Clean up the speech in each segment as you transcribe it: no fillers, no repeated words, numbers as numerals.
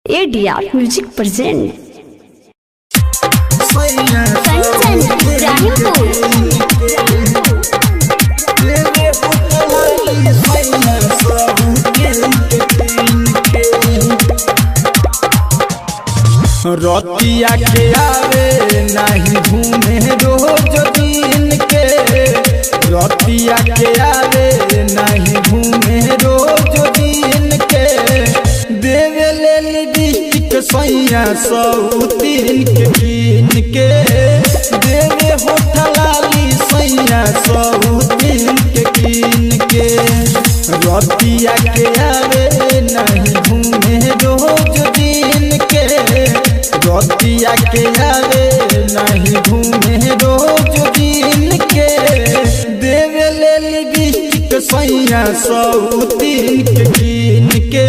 ADR music present रतिया के आवे नहीं घूमे रोज दिन के, रतिया के आवे नहीं घूमे रोज दिन के, देवे ले लिपस्टिक सैया सौतीन के कीन के, देवे होठ लाली सैया सौतीन के कीन के, रतिया के आवे नहीं घूमे रोज दिन के, रतिया के आवे नहीं घूमे रोज दिन के, देवे ले लिपस्टिक सैया सौतीन के कीन के,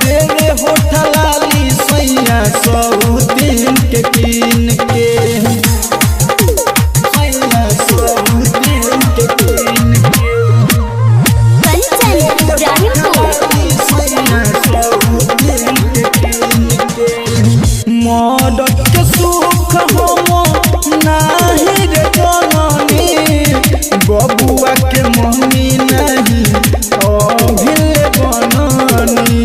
देवे होठ लाली सैया सौतीन के कीन के, सैया सौतीन के कीन के, मदद के सुख हम नाही रे जननी, बबुआ के मम्मी नहीं अभिल बननी,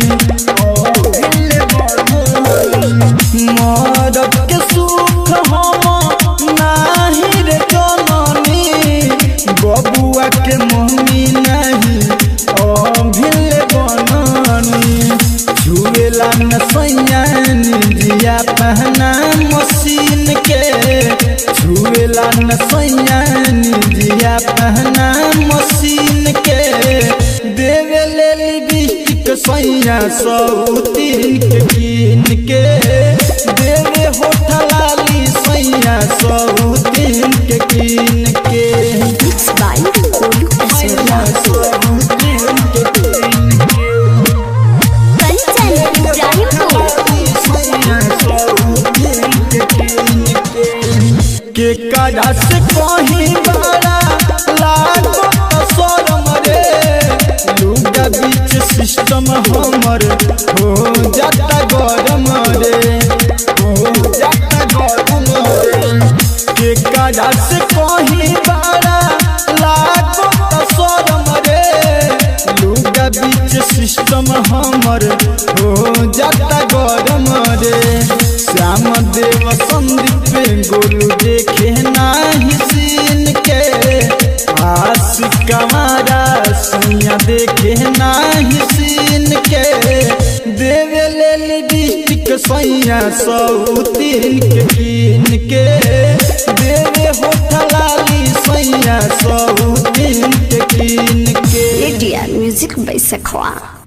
मदद के सुख हम नाही रे जननी, बबुआ के मम्मी नहीं अभिल बननी, छुएला न सैया जिया पहना मशीन के, छुएला न सैया जिया पहना मशीन के, देवे ले लिपस्टिक सैया सौतीन के कीन के, देवे होठ लाली सैया सौतीन के कीन के, सैया सौतीन के कीन के, के कड़ा से कहीं बड़ा लागो शरम रे, लुगा बीच सिस्टम हमर हो जाता गरम रे, हो जाता गरम रे, के कड़ा से कहीं बड़ा लागो शरम रे, लुगा बीच सिस्टम हमर हो जाता गरम रे, श्याम देव संदीप गोलू देखे नाही सीन के, आशिक हमारा सैया देखे नाही सीन के, देवे ले लिपस्टिक सैया सौतीन के कीन के, देवे होठ लाली सैया सौतीन के कीन के। ADR music by सखवा।